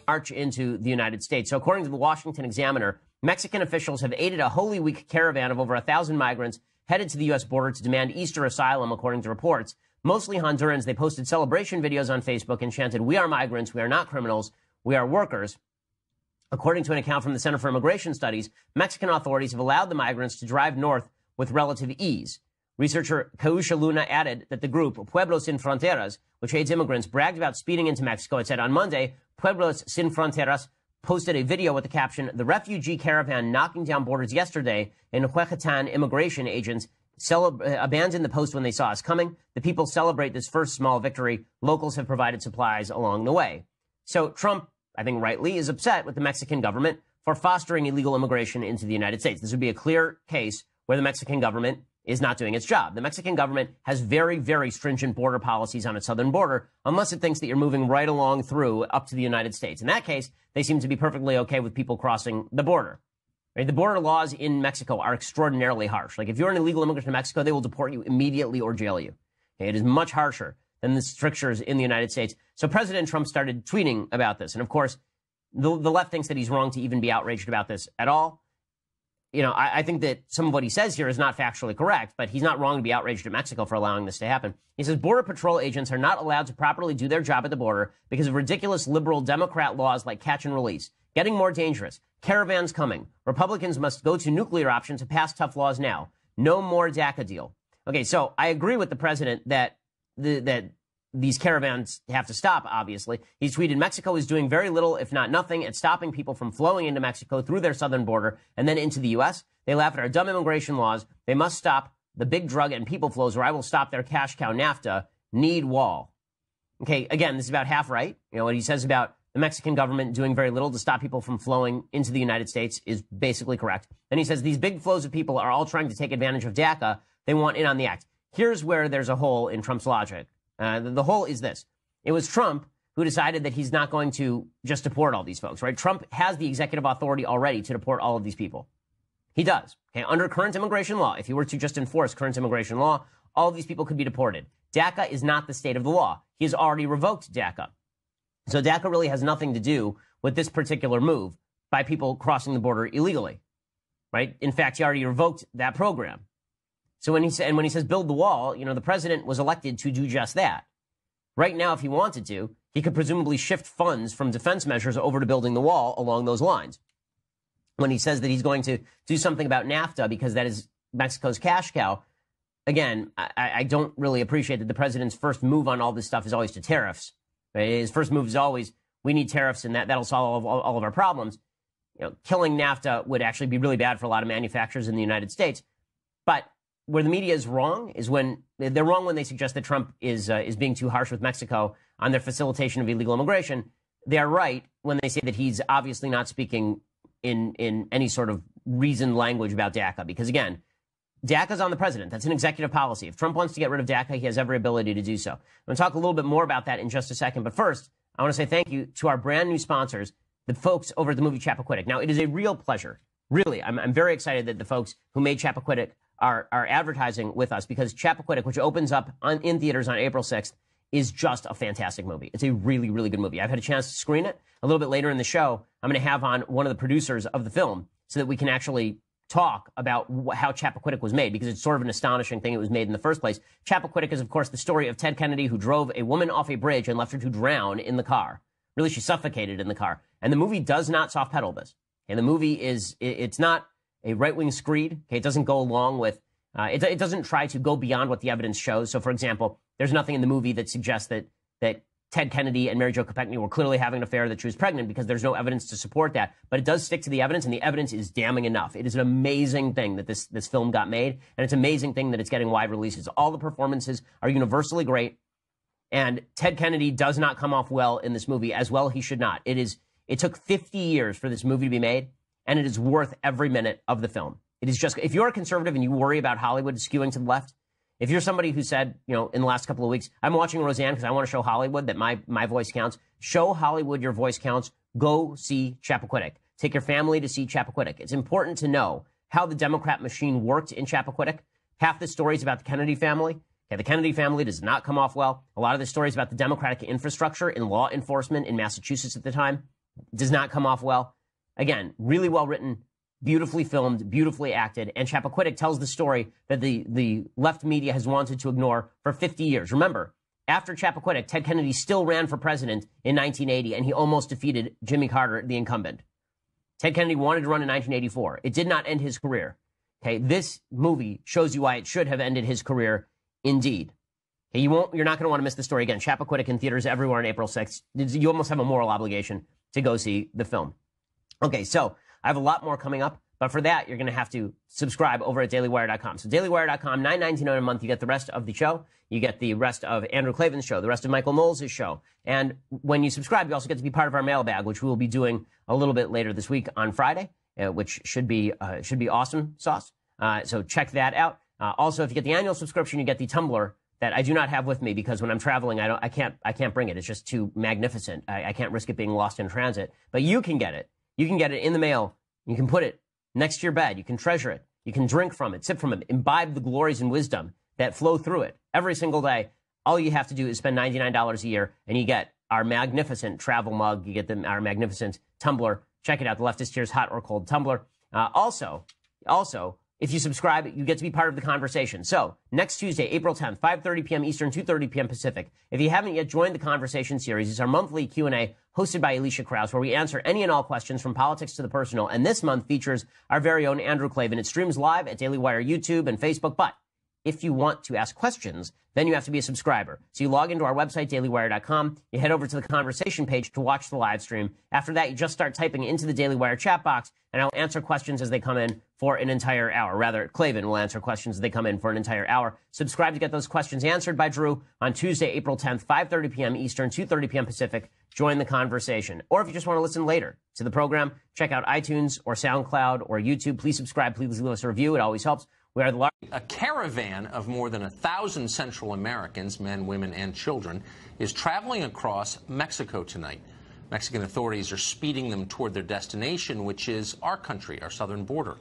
march into the United States. So according to the Washington Examiner, Mexican officials have aided a Holy Week caravan of over 1,000 migrants headed to the U.S. border to demand Easter asylum, according to reports. Mostly Hondurans, they posted celebration videos on Facebook and chanted, "We are migrants, we are not criminals, we are workers." According to an account from the Center for Immigration Studies, Mexican authorities have allowed the migrants to drive north with relative ease. Researcher Kausha Luna added that the group, Pueblos Sin Fronteras, which aids immigrants, bragged about speeding into Mexico. It said on Monday, Pueblos Sin Fronteras posted a video with the caption, "The refugee caravan knocking down borders yesterday in Huehuetan immigration agents abandoned the post when they saw us coming. The people celebrate this first small victory. Locals have provided supplies along the way." So Trump, I think rightly, is upset with the Mexican government for fostering illegal immigration into the United States. This would be a clear case where the Mexican government is not doing its job. The Mexican government has very, very stringent border policies on its southern border, unless it thinks that you're moving right along through up to the United States. In that case, they seem to be perfectly okay with people crossing the border. Right? The border laws in Mexico are extraordinarily harsh. Like if you're an illegal immigrant to Mexico, they will deport you immediately or jail you. Okay? It is much harsher than the strictures in the United States. So President Trump started tweeting about this. And of course, the left thinks that he's wrong to even be outraged about this at all. You know, I think that some of what he says here is not factually correct, but he's not wrong to be outraged at Mexico for allowing this to happen. He says Border Patrol agents are not allowed to properly do their job at the border because of ridiculous liberal Democrat laws like catch and release. Getting more dangerous. Caravans coming. Republicans must go to nuclear option to pass tough laws now. No more DACA deal. Okay, so I agree with the president that these caravans have to stop, obviously. He tweeted, Mexico is doing very little, if not nothing, at stopping people from flowing into Mexico through their southern border and then into the U.S. They laugh at our dumb immigration laws. They must stop the big drug and people flows, or I will stop their cash cow NAFTA. Need wall. Okay, again, this is about half right. You know, what he says about the Mexican government doing very little to stop people from flowing into the United States is basically correct. Then he says these big flows of people are all trying to take advantage of DACA. They want in on the act. Here's where there's a hole in Trump's logic. The hole is this. It was Trump who decided that he's not going to just deport all these folks, right? Trump has the executive authority already to deport all of these people. He does. Okay? Under current immigration law, if he were to just enforce current immigration law, all of these people could be deported. DACA is not the state of the law. He has already revoked DACA. So DACA really has nothing to do with this particular move by people crossing the border illegally, right? In fact, he already revoked that program. So when he says build the wall, you know, the president was elected to do just that. Right now, if he wanted to, he could presumably shift funds from defense measures over to building the wall along those lines. When he says that he's going to do something about NAFTA because that is Mexico's cash cow, again, I don't really appreciate that the president's first move on all this stuff is always to tariffs. Right? His first move is always, we need tariffs and that'll solve all of our problems. You know, killing NAFTA would actually be really bad for a lot of manufacturers in the United States. But where the media is wrong is when they're wrong when they suggest that Trump is being too harsh with Mexico on their facilitation of illegal immigration. They are right when they say that he's obviously not speaking in any sort of reasoned language about DACA. Because again, DACA's on the president. That's an executive policy. If Trump wants to get rid of DACA, he has every ability to do so. I'm going to talk a little bit more about that in just a second. But first, I want to say thank you to our brand new sponsors, the folks over at the movie Chappaquiddick. Now, it is a real pleasure. Really, I'm very excited that the folks who made Chappaquiddick are advertising with us because Chappaquiddick, which opens up in theaters on April 6th, is just a fantastic movie. It's a really, really good movie. I've had a chance to screen it. A little bit later in the show, I'm going to have on one of the producers of the film so that we can actually talk about how Chappaquiddick was made, because it's sort of an astonishing thing it was made in the first place. Chappaquiddick is, of course, the story of Ted Kennedy, who drove a woman off a bridge and left her to drown in the car. Really, she suffocated in the car. And the movie does not soft pedal this. And the movie it's not a right-wing screed. Okay, it doesn't go along with, it doesn't try to go beyond what the evidence shows. So, for example, there's nothing in the movie that suggests that Ted Kennedy and Mary Jo Kopechne were clearly having an affair, that she was pregnant, because there's no evidence to support that. But it does stick to the evidence, and the evidence is damning enough. It is an amazing thing that this film got made, and it's an amazing thing that it's getting wide releases. All the performances are universally great, and Ted Kennedy does not come off well in this movie, as well he should not. It took 50 years for this movie to be made, and it is worth every minute of the film. It is just, if you're a conservative and you worry about Hollywood skewing to the left, if you're somebody who said, you know, in the last couple of weeks, I'm watching Roseanne because I want to show Hollywood that my voice counts. Show Hollywood your voice counts. Go see Chappaquiddick. Take your family to see Chappaquiddick. It's important to know how the Democrat machine worked in Chappaquiddick. Half the stories about the Kennedy family. Okay, the Kennedy family does not come off well. A lot of the stories about the Democratic infrastructure in law enforcement in Massachusetts at the time. does not come off well. Again, really well written, beautifully filmed, beautifully acted, and Chappaquiddick tells the story that the left media has wanted to ignore for 50 years. Remember, after Chappaquiddick, Ted Kennedy still ran for president in 1980, and he almost defeated Jimmy Carter, the incumbent. Ted Kennedy wanted to run in 1984. It did not end his career. Okay, this movie shows you why it should have ended his career indeed. Okay, you're not going to want to miss the story again. Chappaquiddick in theaters everywhere on April 6th. You almost have a moral obligation to go see the film. Okay, so I have a lot more coming up, but for that, you're going to have to subscribe over at dailywire.com. So dailywire.com, $9.99 a month, you get the rest of the show. You get the rest of Andrew Klavan's show, the rest of Michael Knowles' show. And when you subscribe, you also get to be part of our mailbag, which we will be doing a little bit later this week on Friday, which should be awesome sauce. So check that out. Also, if you get the annual subscription, you get the tumbler that I do not have with me because when I'm traveling, I can't bring it. It's just too magnificent. I can't risk it being lost in transit. But you can get it. You can get it in the mail. You can put it next to your bed. You can treasure it. You can drink from it, sip from it, imbibe the glories and wisdom that flow through it every single day. All you have to do is spend $99 a year, and you get our magnificent travel mug. You get our magnificent tumbler. Check it out, the Leftist Tears Hot or Cold Tumbler. Also, if you subscribe, you get to be part of the conversation. So next Tuesday, April 10th, 5:30 p.m. Eastern, 2:30 p.m. Pacific. If you haven't yet joined the conversation series, it's our monthly Q&A hosted by Alicia Krause, where we answer any and all questions from politics to the personal. And this month features our very own Andrew Klavan. It streams live at Daily Wire YouTube and Facebook. But if you want to ask questions, then you have to be a subscriber. So you log into our website, dailywire.com. You head over to the conversation page to watch the live stream. After that, you just start typing into the Daily Wire chat box, and I'll answer questions as they come in for an entire hour. Rather, Klavan will answer questions as they come in for an entire hour. Subscribe to get those questions answered by Drew on Tuesday, April 10th, 5:30 p.m. Eastern, 2:30 p.m. Pacific. Join the conversation. Or if you just want to listen later to the program, check out iTunes or SoundCloud or YouTube. Please subscribe. Please leave us a review. It always helps. We are the largest. A caravan of more than 1,000 Central Americans, men, women, and children, is traveling across Mexico tonight. Mexican authorities are speeding them toward their destination, which is our country, our southern border.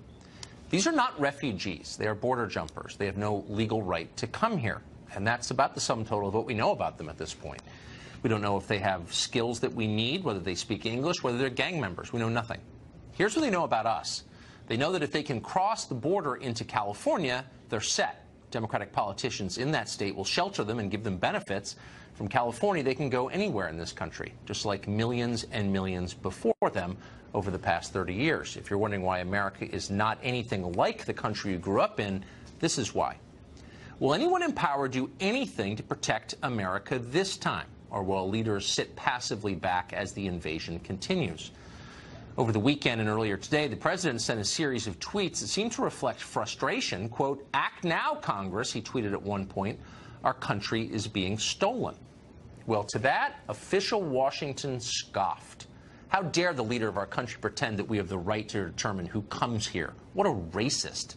These are not refugees. They are border jumpers. They have no legal right to come here. And that's about the sum total of what we know about them at this point. We don't know if they have skills that we need, whether they speak English, whether they're gang members. We know nothing. Here's what they know about us. They know that if they can cross the border into California, they're set. Democratic politicians in that state will shelter them and give them benefits. From California, they can go anywhere in this country, just like millions and millions before them over the past 30 years. If you're wondering why America is not anything like the country you grew up in, this is why. Will anyone in power do anything to protect America this time? Or will leaders sit passively back as the invasion continues? Over the weekend and earlier today, the president sent a series of tweets that seemed to reflect frustration. Quote, "Act now, Congress," he tweeted at one point. "Our country is being stolen." Well, to that, official Washington scoffed. How dare the leader of our country pretend that we have the right to determine who comes here? What a racist.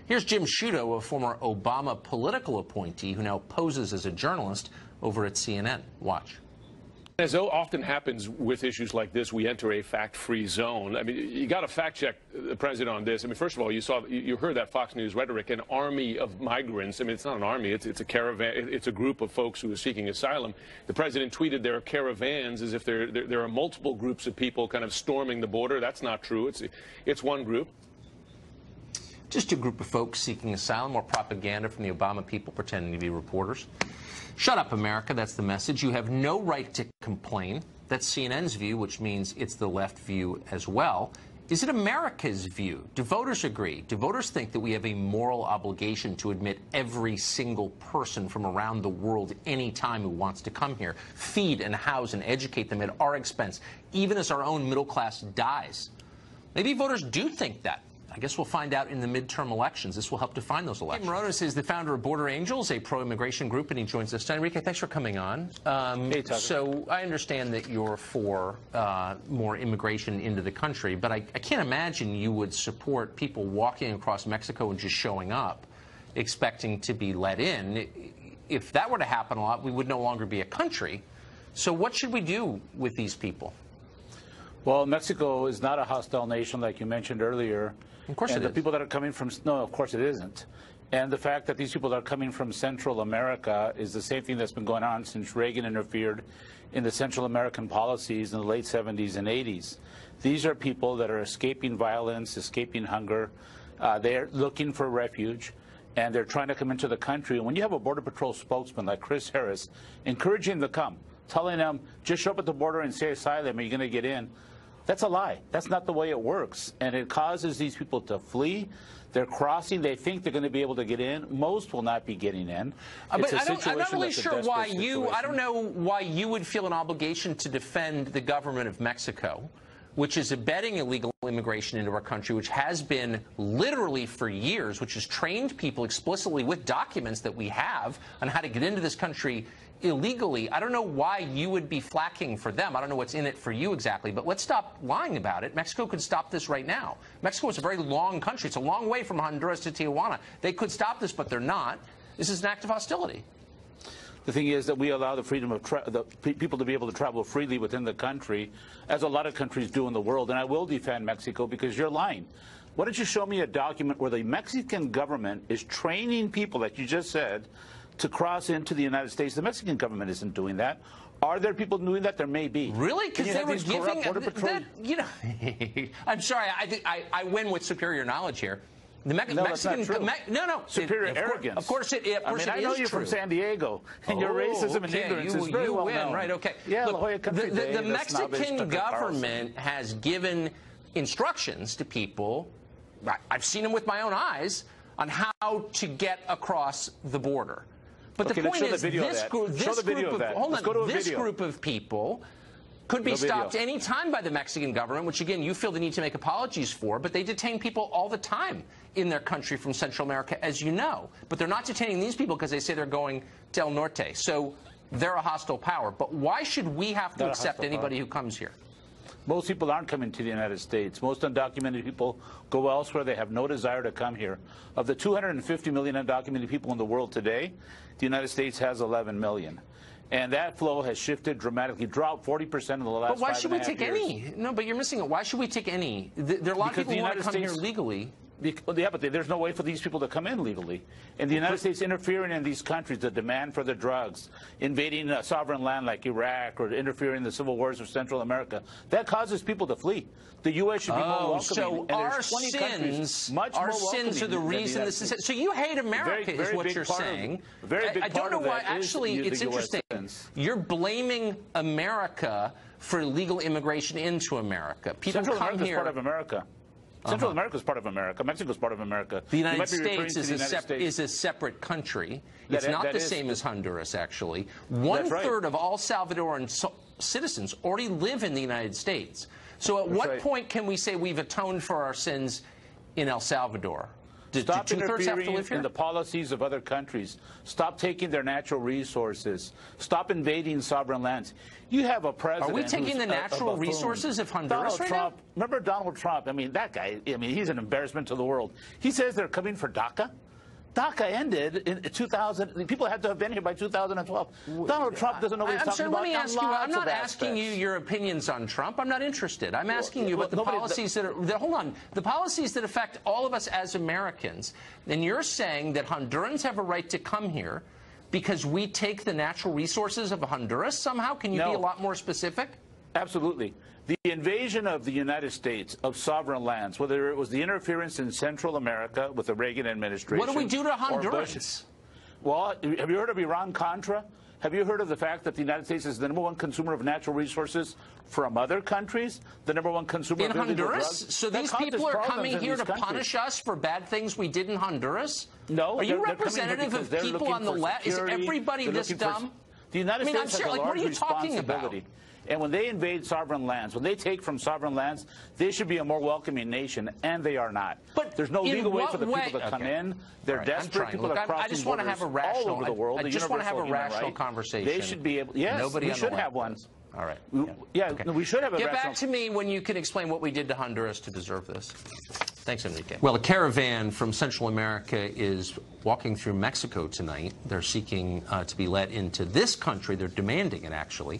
Here's Jim Shapiro, a former Obama political appointee who now poses as a journalist over at CNN. Watch. As often happens with issues like this, we enter a fact-free zone. I mean, you got to fact-check the president on this. I mean, first of all, you heard that Fox News rhetoric, an army of migrants. I mean, it's not an army. It's a caravan. It's a group of folks who are seeking asylum. The president tweeted there are caravans as if there are multiple groups of people kind of storming the border. That's not true. It's one group. Just a group of folks seeking asylum, or propaganda from the Obama people pretending to be reporters. Shut up, America. That's the message. You have no right to complain. That's CNN's view, which means it's the left view as well. Is it America's view? Do voters agree? Do voters think that we have a moral obligation to admit every single person from around the world anytime who wants to come here, feed and house and educate them at our expense, even as our own middle class dies? Maybe voters do think that. I guess we'll find out in the midterm elections. This will help define those elections. Moronis is the founder of Border Angels, a pro-immigration group, and he joins us. Enrique, thanks for coming on. Hey, Tucker. So I understand that you're for more immigration into the country, but I can't imagine you would support people walking across Mexico and just showing up, expecting to be let in. If that were to happen a lot, we would no longer be a country. So what should we do with these people? Well, Mexico is not a hostile nation like you mentioned earlier. Of course it is. The people that are coming from, no, of course it isn't. And the fact that these people are coming from Central America is the same thing that's been going on since Reagan interfered in the Central American policies in the late 70s and 80s. These are people that are escaping violence, escaping hunger. They're looking for refuge, and they're trying to come into the country. And when you have a Border Patrol spokesman like Chris Harris encouraging them to come, telling them, just show up at the border and say asylum, and you're going to get in, that's a lie. That's not the way it works. And it causes these people to flee. They're crossing. They think they're going to be able to get in. Most will not be getting in. But I'm not really sure why I don't know why you would feel an obligation to defend the government of Mexico, which is abetting illegal immigration into our country, which has been literally for years, which has trained people explicitly with documents that we have on how to get into this country illegally. I don't know why you would be flacking for them. I don't know what's in it for you exactly, but let's stop lying about it. Mexico could stop this right now. Mexico is a very long country. It's a long way from Honduras to Tijuana. They could stop this, but they're not. This is an act of hostility. The thing is that we allow the freedom of people to be able to travel freely within the country, as a lot of countries do in the world. And I will defend Mexico because you're lying. Why don't you show me a document where the Mexican government is training people, like you just said, to cross into the United States? The Mexican government isn't doing that. Are there people doing that? There may be. Really? Because they were giving that, you know. I'm sorry. I win with superior knowledge here. The Mexican, superior arrogance. Of course, it is I know you're from San Diego, and your racism and ignorance is very well known. Right? Okay. Yeah, look, the Mexican government has given instructions to people. I've seen them with my own eyes on how to get across the border. But the point is, this group of people could be stopped any time by the Mexican government, which, again, you feel the need to make apologies for, but they detain people all the time in their country from Central America, as you know. But they're not detaining these people because they say they're going del Norte. So they're a hostile power. But why should we have to accept anybody who comes here? Most people aren't coming to the United States. Most undocumented people go elsewhere. They have no desire to come here. Of the 250 million undocumented people in the world today, the United States has 11 million. And that flow has shifted dramatically, dropped 40% in the last 5.5 years. But why should we take any? No, but you're missing it. Why should we take any? There are a lot of people who want to come here legally. Yeah, but there's no way for these people to come in legally. And the United States interfering in these countries, the demand for the drugs, invading a sovereign land like Iraq, or interfering in the civil wars of Central America, that causes people to flee. The U.S. should be more welcoming. So our sins are the reason this is. So you hate America, is what you're saying. I don't know why. Actually, it's interesting. You're blaming America for illegal immigration into America. People come here. Central America is part of America. Central America is part of America. Mexico is part of America. The United States is a separate country. It's not the same as Honduras, actually. One-third of all Salvadoran citizens already live in the United States. So at what point can we say we've atoned for our sins in El Salvador? Stop interfering in the policies of other countries. Stop taking their natural resources. Stop invading sovereign lands. You have a president. Are we taking the natural resourson of Honduras right now? Remember Donald Trump? I mean, that guy, he's an embarrassment to the world. He says they're coming for DACA. DACA ended in 2000. People had to have been here by 2012. Donald Trump doesn't know what he's talking about. Let me ask you. I'm not asking you your opinions on Trump. I'm not interested. I'm asking you about the policies that are. Hold on. The policies that affect all of us as Americans. And you're saying that Hondurans have a right to come here because we take the natural resources of Honduras somehow? Can you be a lot more specific? Absolutely. The invasion of the United States of sovereign lands, whether it was the interference in Central America with the Reagan administration. What do we do to Hondurans? Well, have you heard of Iran-Contra? Have you heard of the fact that the United States is the #1 consumer of natural resources from other countries? The #1 consumer in of illegal Honduras? drugs? So these people are coming here to punish us for bad things we did in Honduras? No. Are you representative of people on the left? Is everybody this dumb? The United States has a large responsibility. And when they invade sovereign lands, when they take from sovereign lands, they should be a more welcoming nation, and they are not. But there's no legal way for the people to come in. They're desperate. People are crossing borders all over the world. I just want to have a rational conversation. They should be able. Yes, we should have one. All right. We should have a Get back to me when you can explain what we did to Honduras to deserve this. Thanks, Enrique. Well, a caravan from Central America is walking through Mexico tonight. They're seeking to be let into this country. They're demanding it, actually.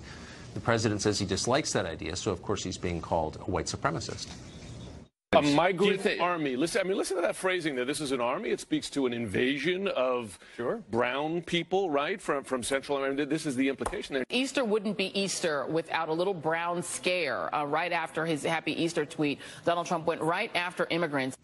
The president says he dislikes that idea, so of course he's being called a white supremacist. A migrant army. Listen to that phrasing there. This is an army. It speaks to an invasion of brown people, right, from Central America. This is the implication there. Easter wouldn't be Easter without a little brown scare. Right after his Happy Easter tweet, Donald Trump went right after immigrants.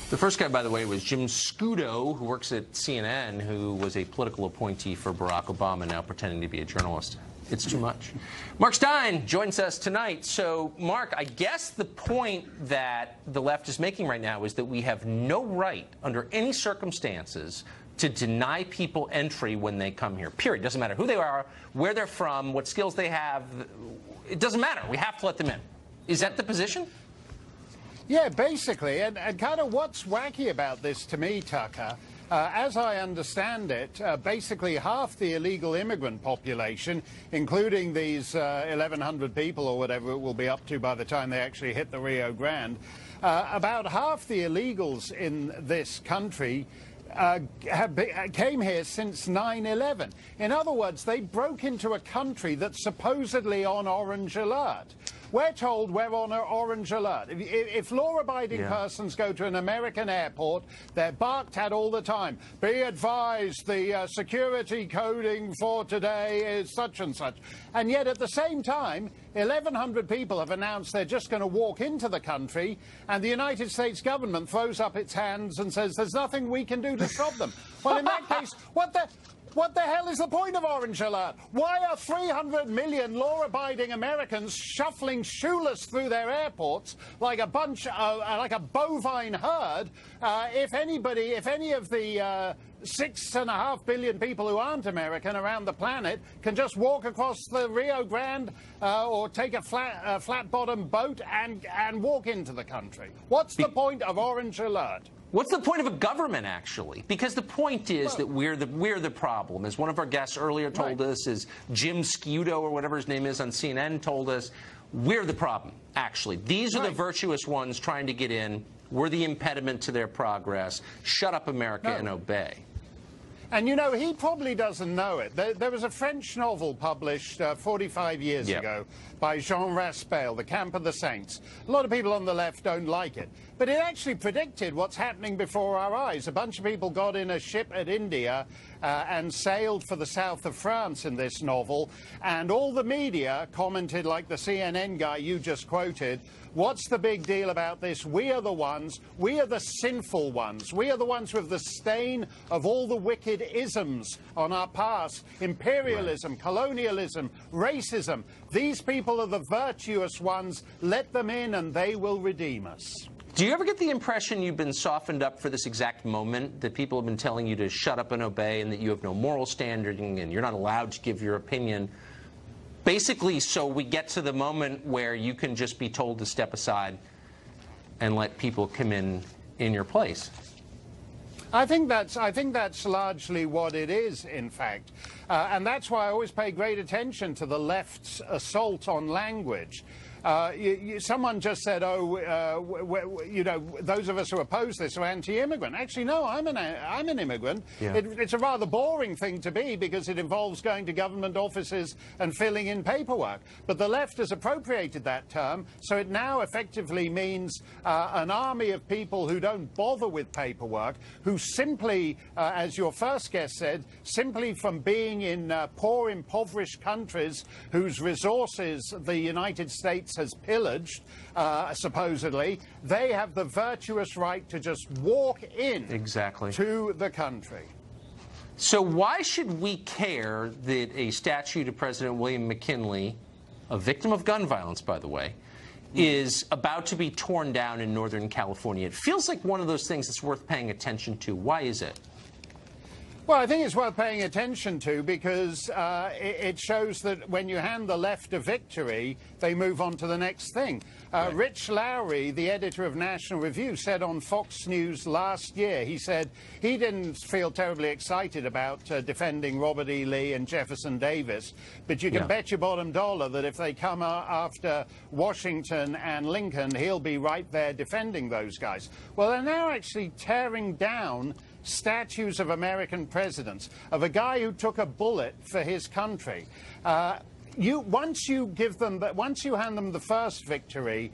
The first guy, by the way, was Jim Scudo, who works at CNN, who was a political appointee for Barack Obama, now pretending to be a journalist. It's too much. Mark Stein joins us tonight. So, Mark, I guess the point that the left is making right now is that we have no right, under any circumstances, to deny people entry when they come here. Period. Doesn't matter who they are, where they're from, what skills they have. It doesn't matter. We have to let them in. Is that the position? Yeah, basically. And kind of what's wacky about this to me, Tucker, as I understand it, basically half the illegal immigrant population, including these 1,100 people or whatever it will be up to by the time they actually hit the Rio Grande, about half the illegals in this country came here since 9/11. In other words, they broke into a country that's supposedly on orange alert. We're told we're on an orange alert. If law-abiding persons go to an American airport, they're barked at all the time. Be advised, the security coding for today is such and such. And yet, at the same time, 1,100 people have announced they're just going to walk into the country, and the United States government throws up its hands and says there's nothing we can do to stop them. Well, in that case, what the hell is the point of Orange Alert? Why are 300 million law-abiding Americans shuffling shoeless through their airports like a bunch of, like a bovine herd? If any of the 6.5 billion people who aren't American around the planet can just walk across the Rio Grande or take a flat-bottom boat and walk into the country. What's the point of Orange Alert? What's the point of a government, actually? Because the point is that we're the problem. As one of our guests earlier told us, as Jim Scudo or whatever his name is on CNN told us, we're the problem, actually. These are the virtuous ones trying to get in. We're the impediment to their progress. Shut up, America, and obey. And, you know, he probably doesn't know it. There was a French novel published 45 years ago by Jean Raspail, The Camp of the Saints. A lot of people on the left don't like it. But it actually predicted what's happening before our eyes. A bunch of people got in a ship at India and sailed for the south of France in this novel. And all the media commented, like the CNN guy you just quoted, what's the big deal about this? We are the ones. We are the sinful ones. We are the ones with the stain of all the wicked isms on our past. Imperialism, colonialism, racism. These people are the virtuous ones. Let them in and they will redeem us. Do you ever get the impression you've been softened up for this exact moment, that people have been telling you to shut up and obey and that you have no moral standing and you're not allowed to give your opinion? Basically, so we get to the moment where you can just be told to step aside and let people come in your place. I think that's largely what it is, in fact. And that's why I always pay great attention to the left's assault on language. Someone just said, you know, those of us who oppose this are anti-immigrant. Actually, no, I'm an immigrant. Yeah. It's a rather boring thing to be because it involves going to government offices and filling in paperwork. But the left has appropriated that term, so it now effectively means an army of people who don't bother with paperwork, who simply, as your first guest said, simply from being in poor, impoverished countries whose resources the United States has pillaged, supposedly, they have the virtuous right to just walk in to the country. So why should we care that a statue to President William McKinley, a victim of gun violence, by the way, is about to be torn down in Northern California? It feels like one of those things that's worth paying attention to. Why is it? Well, I think it's worth paying attention to because it shows that when you hand the left a victory, they move on to the next thing. Rich Lowry, the editor of National Review, said on Fox News last year, he said he didn't feel terribly excited about defending Robert E. Lee and Jefferson Davis, but you can bet your bottom dollar that if they come after Washington and Lincoln, he'll be right there defending those guys. Well, they're now actually tearing down statues of American presidents, of a guy who took a bullet for his country. once you hand them the first victory,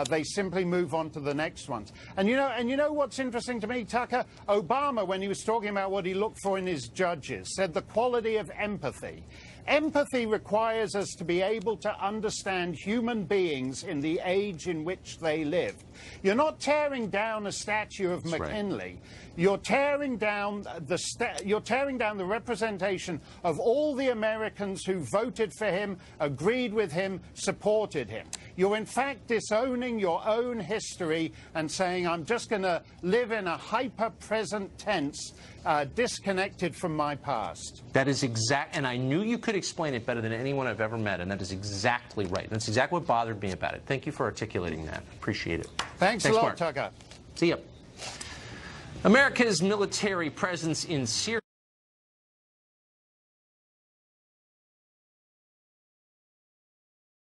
they simply move on to the next ones. And you know what's interesting to me, Tucker? Obama, when he was talking about what he looked for in his judges, said the quality of empathy. Empathy requires us to be able to understand human beings in the age in which they lived. You're not tearing down a statue of McKinley. Right. You're tearing down the representation of all the Americans who voted for him, agreed with him, supported him. You're in fact disowning your own history and saying, I'm just going to live in a hyper-present tense, disconnected from my past. That is exact, and I knew you could explain it better than anyone I've ever met, and that is exactly right. That's exactly what bothered me about it. Thank you for articulating that. Appreciate it. Thanks a lot, Mark. Tucker. See ya. America's military presence in Syria